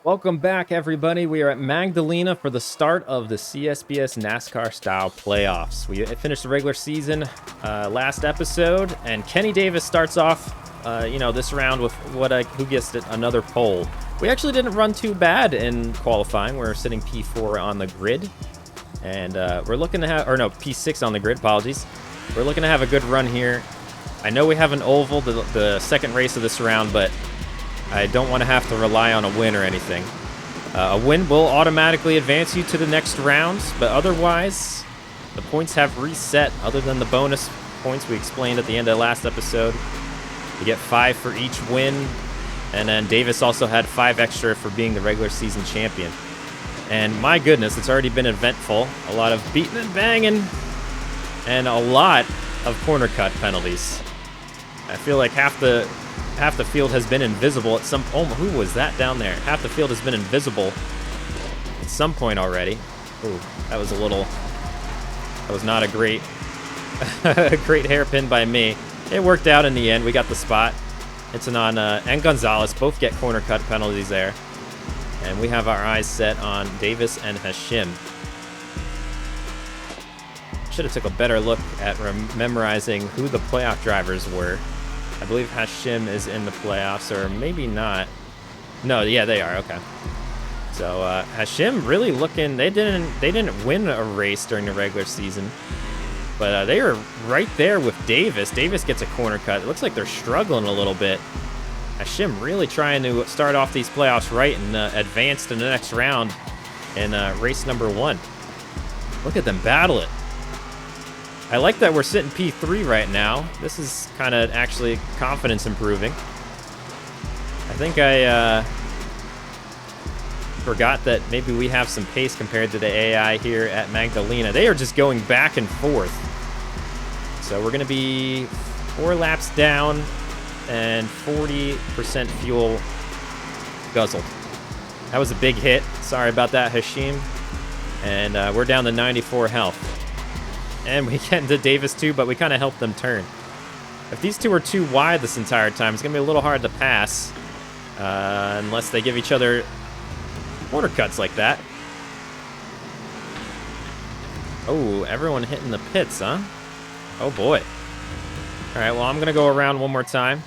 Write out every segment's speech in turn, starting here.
Welcome back, everybody. We are at Magdalena for the start of the CSBS NASCAR style playoffs. We finished the regular season last episode, and Kenny Davis starts off, this round with who guessed it, another pole. We actually didn't run too bad in qualifying. We're sitting P4 on the grid, and we're looking to have, P6 on the grid. Apologies. We're looking to have a good run here. I know we have an oval, the second race of this round, but I don't want to have to rely on a win or anything. A win will automatically advance you to the next round, but otherwise, the points have reset other than the bonus points we explained at the end of the last episode. You get 5 for each win, and then Davis also had 5 extra for being the regular season champion. And my goodness, it's already been eventful. A lot of beating and banging, and a lot of corner cut penalties. I feel like half the field has been invisible at some... Oh, who was that down there? Half the field has been invisible at some point already. Ooh, that was not a great great hairpin by me. It worked out in the end. We got the spot. Antonana and Gonzalez both get corner cut penalties there. And we have our eyes set on Davis and Hashim. Should have took a better look at memorizing who the playoff drivers were. I believe Hashim is in the playoffs, or maybe not. No, yeah, they are. Okay. So Hashim really looking. They didn't win a race during the regular season, but they were right there with Davis. Davis gets a corner cut. It looks like they're struggling a little bit. Hashim really trying to start off these playoffs right and advance to the next round in race number 1. Look at them battle it. I like that we're sitting P3 right now. This is kind of actually confidence improving. I think I forgot that maybe we have some pace compared to the AI here at Magdalena. They are just going back and forth. So we're going to be 4 laps down and 40% fuel guzzled. That was a big hit. Sorry about that, Hashim. And we're down to 94 health. And we get into Davis too, but we kind of helped them turn. If these two are too wide this entire time, it's going to be a little hard to pass. Unless they give each other corner cuts like that. Oh, everyone hitting the pits, huh? Oh boy. Alright, well, I'm going to go around one more time.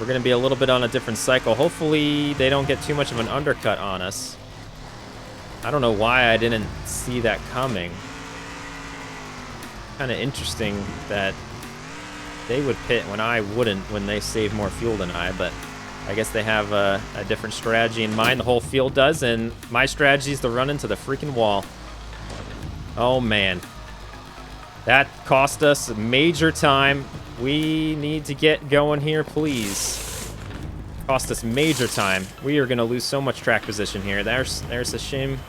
We're going to be a little bit on a different cycle. Hopefully they don't get too much of an undercut on us. I don't know why I didn't see that coming. Kind of interesting that they would pit when I wouldn't, when they save more fuel than I, but I guess they have a different strategy in mind. The whole field does, and my strategy is to run into the freaking wall. Oh, man. That cost us major time. We need to get going here, please. Cost us major time. We are going to lose so much track position here. There's a shame.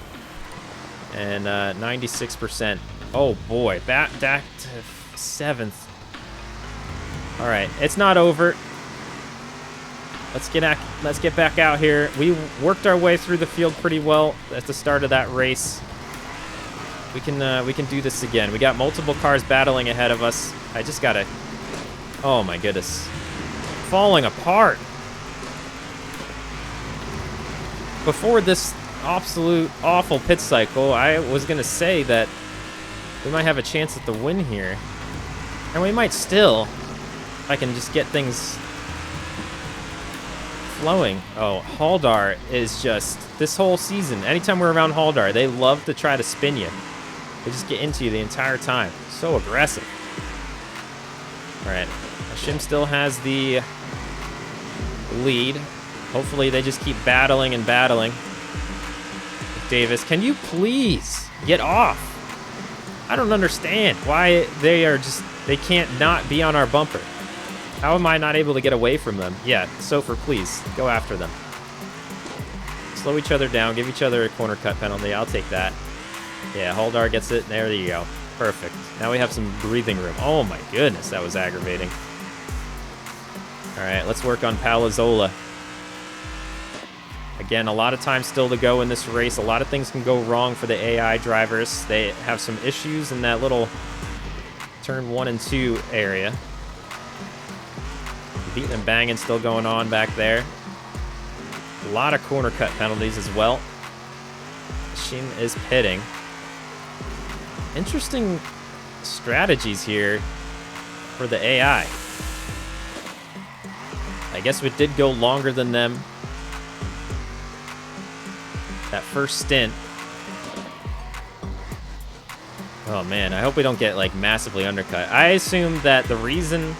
And 96%. Oh boy, back to 7th. All right, it's not over. Let's get back out here. We worked our way through the field pretty well at the start of that race. We can do this again. We got multiple cars battling ahead of us. I just gotta. Oh my goodness, falling apart. Before this absolute awful pit cycle, I was going to say that we might have a chance at the win here. And we might still, if I can just get things flowing. Oh, Haldar is just, this whole season, anytime we're around Haldar, they love to try to spin you. They just get into you the entire time. So aggressive. All right, Hashim still has the lead. Hopefully they just keep battling and battling. Davis, can you please get off? I don't understand why they can't not be on our bumper. How am I not able to get away from them? Yeah, Sofer, please, go after them. Slow each other down, give each other a corner cut penalty. I'll take that. Yeah, Haldar gets it. There you go. Perfect. Now we have some breathing room. Oh my goodness, that was aggravating. All right, let's work on Palazzola. Again, a lot of time still to go in this race. A lot of things can go wrong for the AI drivers. They have some issues in that little turn 1 and 2 area. Beating and banging still going on back there. A lot of corner cut penalties as well. Machine is pitting. Interesting strategies here for the AI. I guess we did go longer than them. That first stint. Oh man, I hope we don't get like massively undercut. I assume that the reason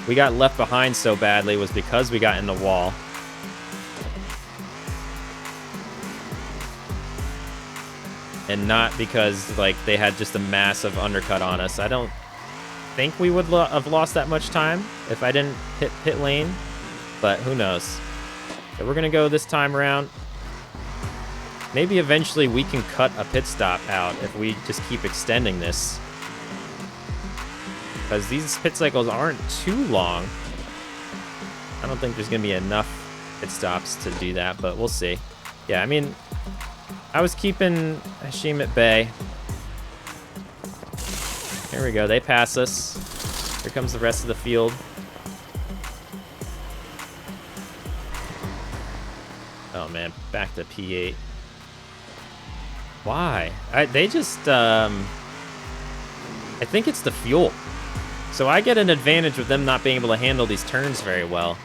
we got left behind so badly was because we got in the wall. And not because like they had just a massive undercut on us. I don't think we would have lost that much time if I didn't hit pit lane, but who knows. So we're gonna go this time around. Maybe eventually we can cut a pit stop out if we just keep extending this. Because these pit cycles aren't too long. I don't think there's going to be enough pit stops to do that, but we'll see. Yeah, I mean, I was keeping Hashim at bay. Here we go. They pass us. Here comes the rest of the field. Oh, man. Back to P8. Why? They just, I think it's the fuel. So I get an advantage with them not being able to handle these turns very well.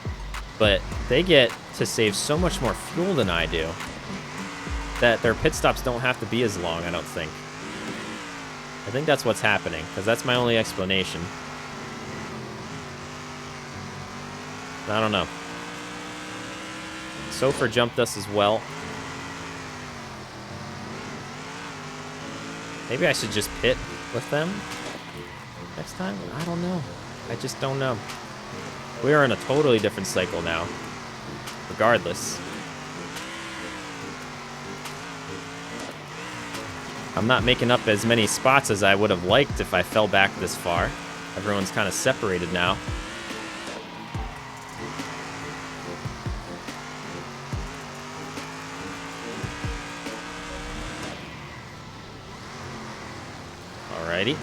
But they get to save so much more fuel than I do. That their pit stops don't have to be as long, I don't think. I think that's what's happening, because that's my only explanation. I don't know. Sofer jumped us as well. Maybe I should just pit with them next time? I don't know. I just don't know. We are in a totally different cycle now. Regardless. I'm not making up as many spots as I would have liked if I fell back this far. Everyone's kind of separated now. Alrighty.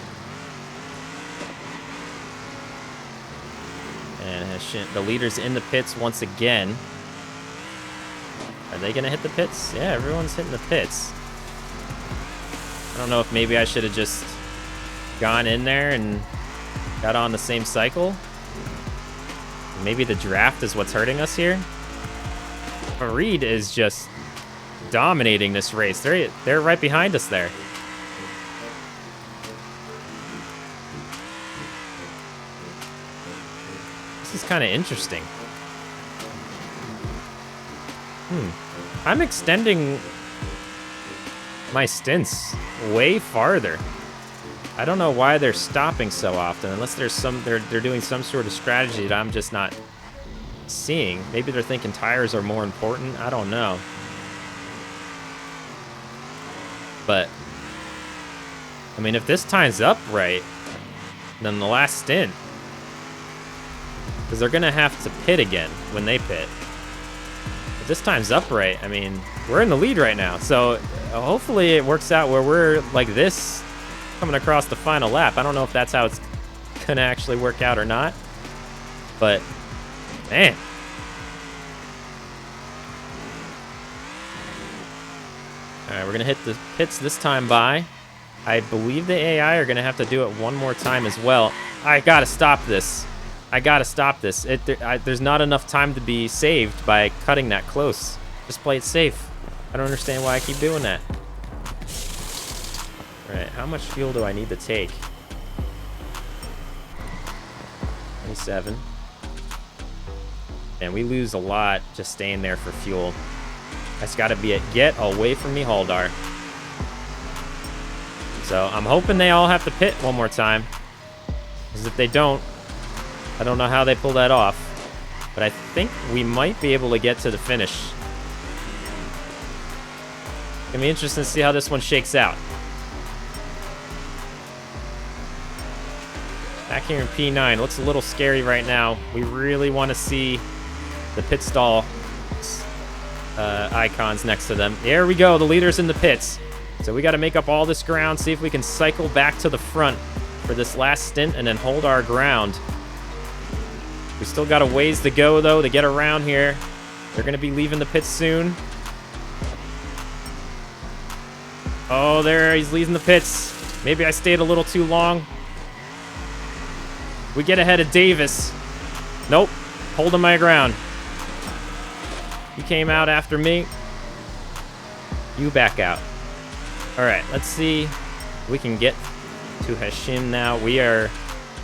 And the leader's in the pits once again. Are they going to hit the pits? Yeah, everyone's hitting the pits. I don't know if maybe I should have just gone in there and got on the same cycle. Maybe the draft is what's hurting us here. Farid is just dominating this race. They're right behind us there. This is kind of interesting. I'm extending my stints way farther. I don't know why they're stopping so often, unless there's they're doing some sort of strategy that I'm just not seeing. Maybe they're thinking tires are more important. I don't know. But I mean, if this time's up right, then the last stint, because they're gonna have to pit again when they pit. If this time's up right, I mean, we're in the lead right now, so hopefully it works out where we're like this coming across the final lap. I don't know if that's how it's gonna actually work out or not, but man. All right, we're gonna hit the pits this time by. I believe the AI are gonna have to do it one more time as well. I gotta stop this. I gotta stop this. There's not enough time to be saved by cutting that close. Just play it safe. I don't understand why I keep doing that. All right, how much fuel do I need to take? 27. And we lose a lot just staying there for fuel. That's gotta be it. Get away from me, Haldar. So I'm hoping they all have to pit one more time. Because if they don't, I don't know how they pull that off. But I think we might be able to get to the finish. It's gonna be interesting to see how this one shakes out. Back here in P9, looks a little scary right now. We really want to see the pit stall icons next to them. There we go, the leader's in the pits. So we got to make up all this ground, see if we can cycle back to the front for this last stint and then hold our ground. We still got a ways to go, though, to get around here. They're going to be leaving the pits soon. Oh, there, he's leaving the pits. Maybe I stayed a little too long. We get ahead of Davis. Nope, holding my ground. He came out after me. You back out. All right, let's see if we can get to Hashim now. We are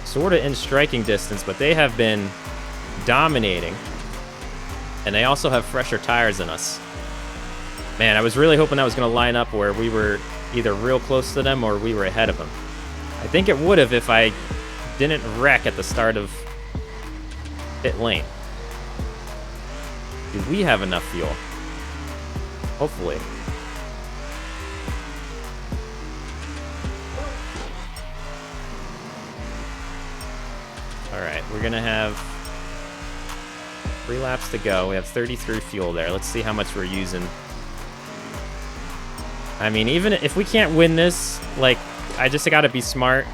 sort of in striking distance, but they have been dominating. And they also have fresher tires than us. Man, I was really hoping that was going to line up where we were either real close to them or we were ahead of them. I think it would have if I didn't wreck at the start of pit lane. Do we have enough fuel? Hopefully. All right, we're going to have 3 laps to go. We have 33 fuel there. Let's see how much we're using. I mean, even if we can't win this, like, I just got to be smart.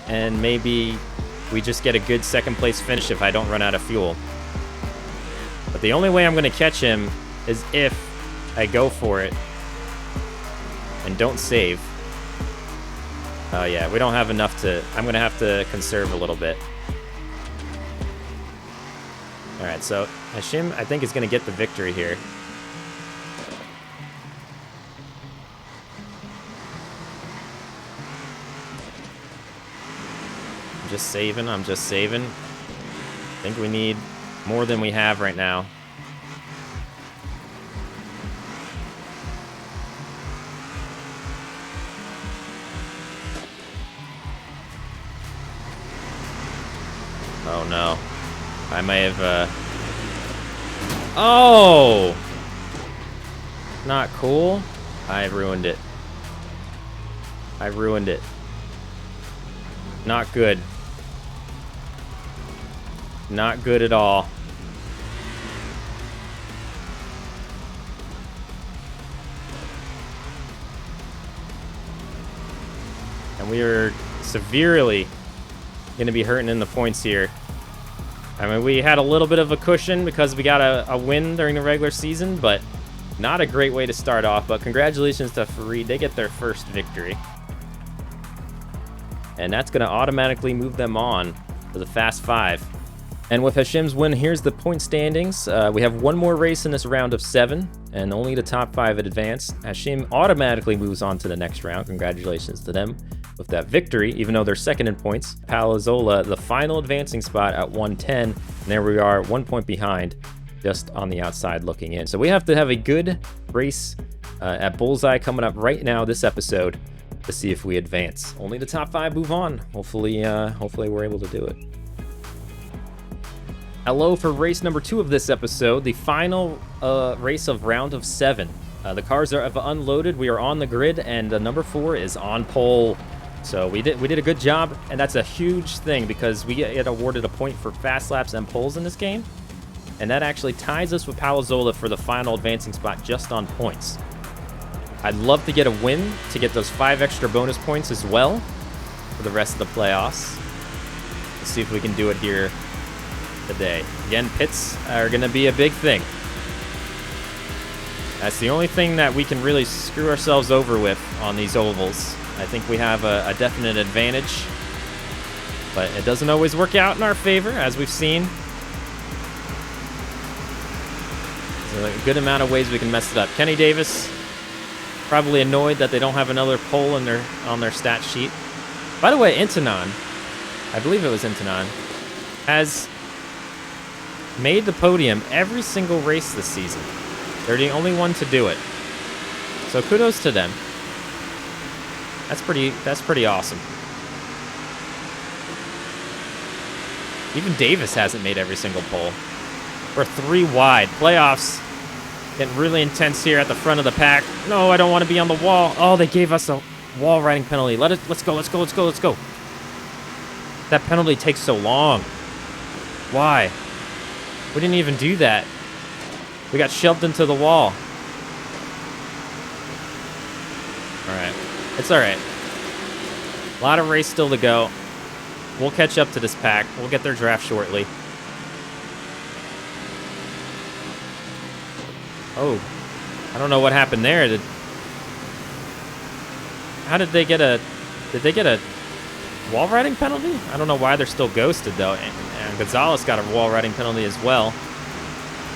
And maybe we just get a good second place finish if I don't run out of fuel. But the only way I'm going to catch him is if I go for it and don't save. Oh, yeah, we don't have enough to... I'm going to have to conserve a little bit. All right, so Hashim, I think, is going to get the victory here. I'm just saving. I think we need more than we have right now. Oh, no. I may have, Oh! Not cool. I ruined it. Not good. Not good at all. And we are severely going to be hurting in the points here. I mean, we had a little bit of a cushion because we got a win during the regular season, but not a great way to start off. But congratulations to Fareed. They get their first victory. And that's going to automatically move them on to the Fast 5. And with Hashim's win, here's the point standings. We have one more race in this round of 7, and only the top 5 advance. Hashim automatically moves on to the next round. Congratulations to them with that victory, even though they're second in points. Palazola, the final advancing spot at 110, and there we are, 1 point behind, just on the outside looking in. So we have to have a good race at Bullseye coming up right now this episode to see if we advance. Only the top 5 move on. Hopefully we're able to do it. Hello for race number 2 of this episode, the final race of round of 7. The cars have unloaded. We are on the grid, and number 4 is on pole. So we did a good job, and that's a huge thing because we get awarded a point for fast laps and poles in this game, and that actually ties us with Palazola for the final advancing spot just on points. I'd love to get a win to get those 5 extra bonus points as well for the rest of the playoffs. Let's see if we can do it here today. Again, pits are going to be a big thing. That's the only thing that we can really screw ourselves over with on these ovals. I think we have a definite advantage, but it doesn't always work out in our favor, as we've seen. There's a good amount of ways we can mess it up. Kenny Davis, probably annoyed that they don't have another pole on their stat sheet. By the way, Intanon, I believe it was Intanon, has made the podium every single race this season. They're the only one to do it. So kudos to them. That's pretty awesome. Even Davis hasn't made every single pole. We're 3 wide. Playoffs getting really intense here at the front of the pack. No, I don't want to be on the wall. Oh, they gave us a wall riding penalty. Let's go. That penalty takes so long. Why? We didn't even do that. We got shoved into the wall. All right. It's all right. A lot of race still to go. We'll catch up to this pack. We'll get their draft shortly. Oh, I don't know what happened there. How did they get a... Did they get a wall riding penalty? I don't know why they're still ghosted, though. And Gonzalez got a wall riding penalty as well.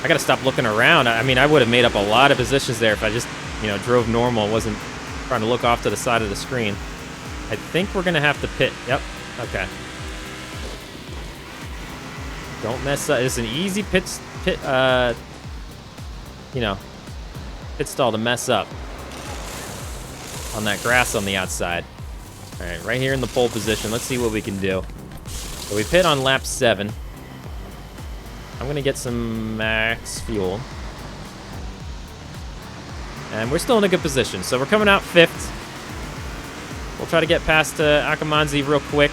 I got to stop looking around. I mean, I would have made up a lot of positions there if I just, drove normal and wasn't trying to look off to the side of the screen. I think we're going to have to pit. Yep. Okay. Don't mess up. It's an easy pit stall to mess up on that grass on the outside. All right, right here in the pole position. Let's see what we can do. So we pit on lap 7. I'm going to get some max fuel. And we're still in a good position. So we're coming out 5th. We'll try to get past Akamanzi real quick.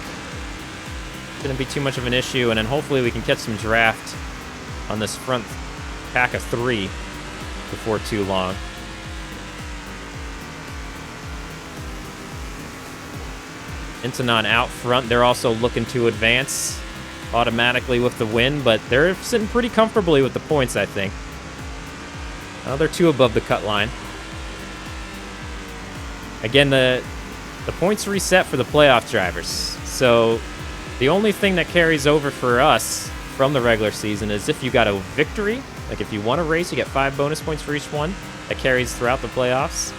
Shouldn't be too much of an issue. And then hopefully we can catch some draft on this front pack of 3 before too long. Intanon out front. They're also looking to advance automatically with the win, but they're sitting pretty comfortably with the points, I think. They're 2 above the cut line. Again, the points reset for the playoff drivers. So the only thing that carries over for us from the regular season is if you got a victory, like if you won a race, you get 5 bonus points for each one. That carries throughout the playoffs.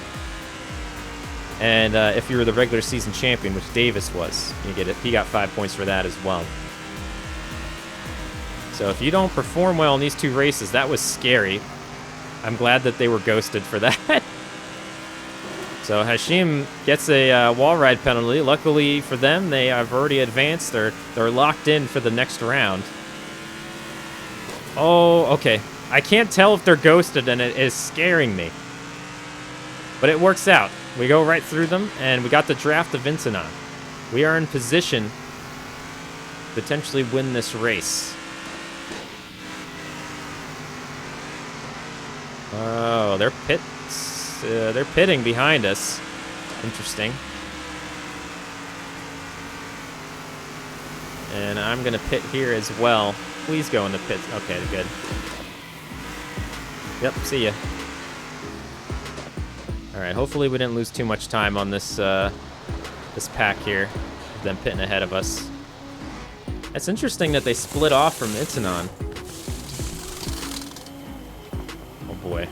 And if you were the regular season champion, which Davis was, he got 5 points for that as well. So if you don't perform well in these 2 races, that was scary. I'm glad that they were ghosted for that. So Hashim gets a wall ride penalty. Luckily for them, they have already advanced. They're locked in for the next round. Oh, okay. I can't tell if they're ghosted, and it is scaring me. But it works out. We go right through them, and we got the draft of Intanon. We are in position to potentially win this race. Oh, they're pitting behind us. Interesting. And I'm going to pit here as well. Please go in the pits. Okay, good. Yep, see ya. All right, hopefully we didn't lose too much time on this this pack here, them pitting ahead of us. It's interesting that they split off from Intanon. Oh boy.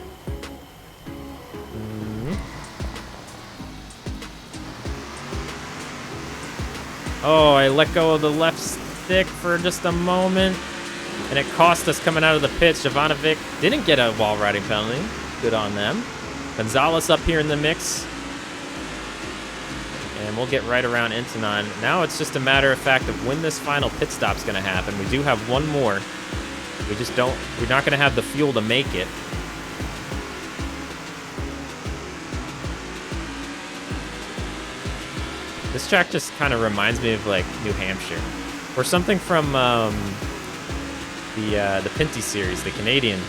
Oh, I let go of the left stick for just a moment, and it cost us coming out of the pits. Jovanovic didn't get a wall riding penalty. Good on them. Gonzalez up here in the mix. And we'll get right around Intanon. Now it's just a matter of fact of when this final pit stop's going to happen. We do have one more. We're not going to have the fuel to make it. This track just kind of reminds me of like New Hampshire, or something from the Pinty series, the Canadian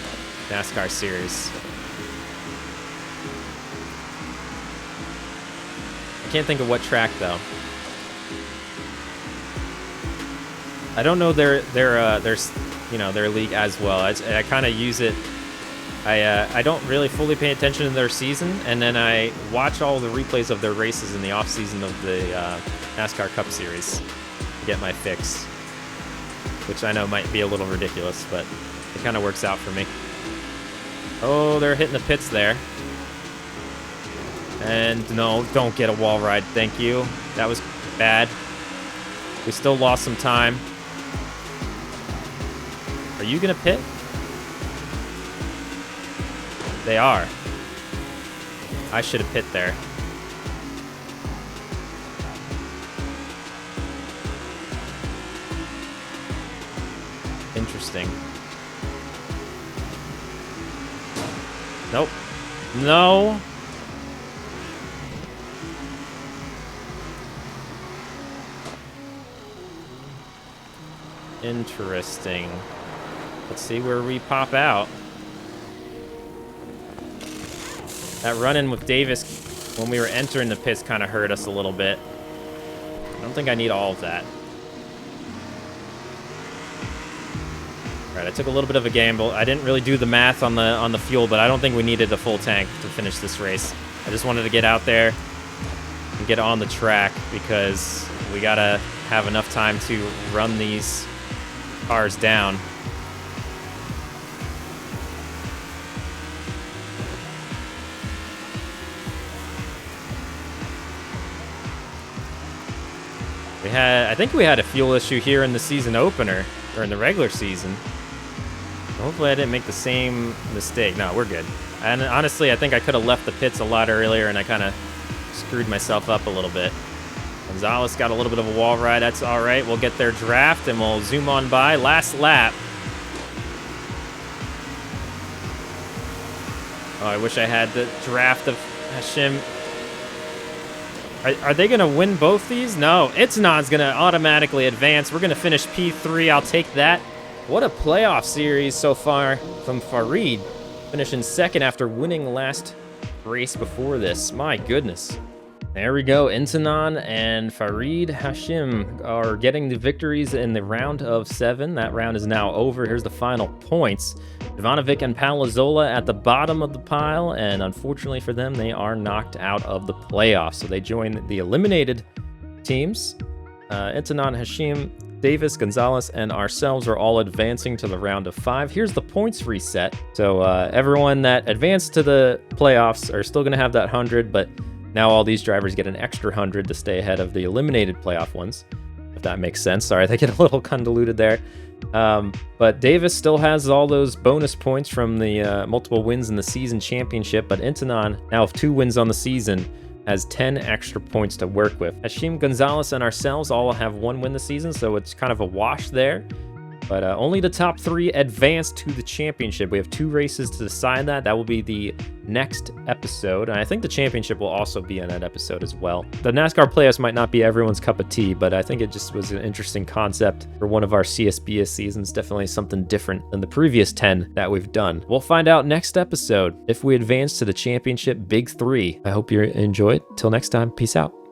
NASCAR series. I can't think of what track though. I don't know their league as well. I kind of use it. I don't really fully pay attention to their season, and then I watch all the replays of their races in the off season of the NASCAR Cup Series to get my fix, which I know might be a little ridiculous, but it kind of works out for me. Oh, they're hitting the pits there. And no, don't get a wall ride. Thank you. That was bad. We still lost some time. Are you going to pit? They are. I should have pit there. Interesting. Nope. No. Interesting. Let's see where we pop out. That run-in with Davis when we were entering the pits kind of hurt us a little bit. I don't think I need all of that. All right, I took a little bit of a gamble. I didn't really do the math on the fuel, but I don't think we needed a full tank to finish this race. I just wanted to get out there and get on the track because we gotta have enough time to run these cars down. I think we had a fuel issue here in the season opener, or in the regular season. Hopefully I didn't make the same mistake. No, we're good. And honestly, I think I could have left the pits a lot earlier, and I kind of screwed myself up a little bit. Gonzalez got a little bit of a wall ride. That's all right. We'll get their draft, and we'll zoom on by. Last lap. Oh, I wish I had the draft of Hashim. Are they going to win both these? No, Itanon's going to automatically advance. We're going to finish P3. I'll take that. What a playoff series so far from Farid, finishing second after winning last race before this. My goodness. There we go. Itanon and Farid Hashim are getting the victories in the round of 7. That round is now over. Here's the final points. Ivanovic and Palazola at the bottom of the pile, and unfortunately for them, they are knocked out of the playoffs. So they join the eliminated teams. Itanon, Hashim, Davis, Gonzalez, and ourselves are all advancing to the round of 5. Here's the points reset. So everyone that advanced to the playoffs are still going to have that 100, but now all these drivers get an extra 100 to stay ahead of the eliminated playoff ones, if that makes sense. Sorry, they get a little convoluted there. But Davis still has all those bonus points from the multiple wins in the season championship, but Itanon, now with 2 wins on the season, has 10 extra points to work with. Hashim, Gonzalez, and ourselves all have 1 win this season, so it's kind of a wash there. But only the top 3 advance to the championship. We have 2 races to decide that. That will be the next episode. And I think the championship will also be in that episode as well. The NASCAR playoffs might not be everyone's cup of tea, but I think it just was an interesting concept for one of our CSBS seasons. Definitely something different than the previous 10 that we've done. We'll find out next episode if we advance to the championship Big 3. I hope you enjoyed. Till next time, peace out.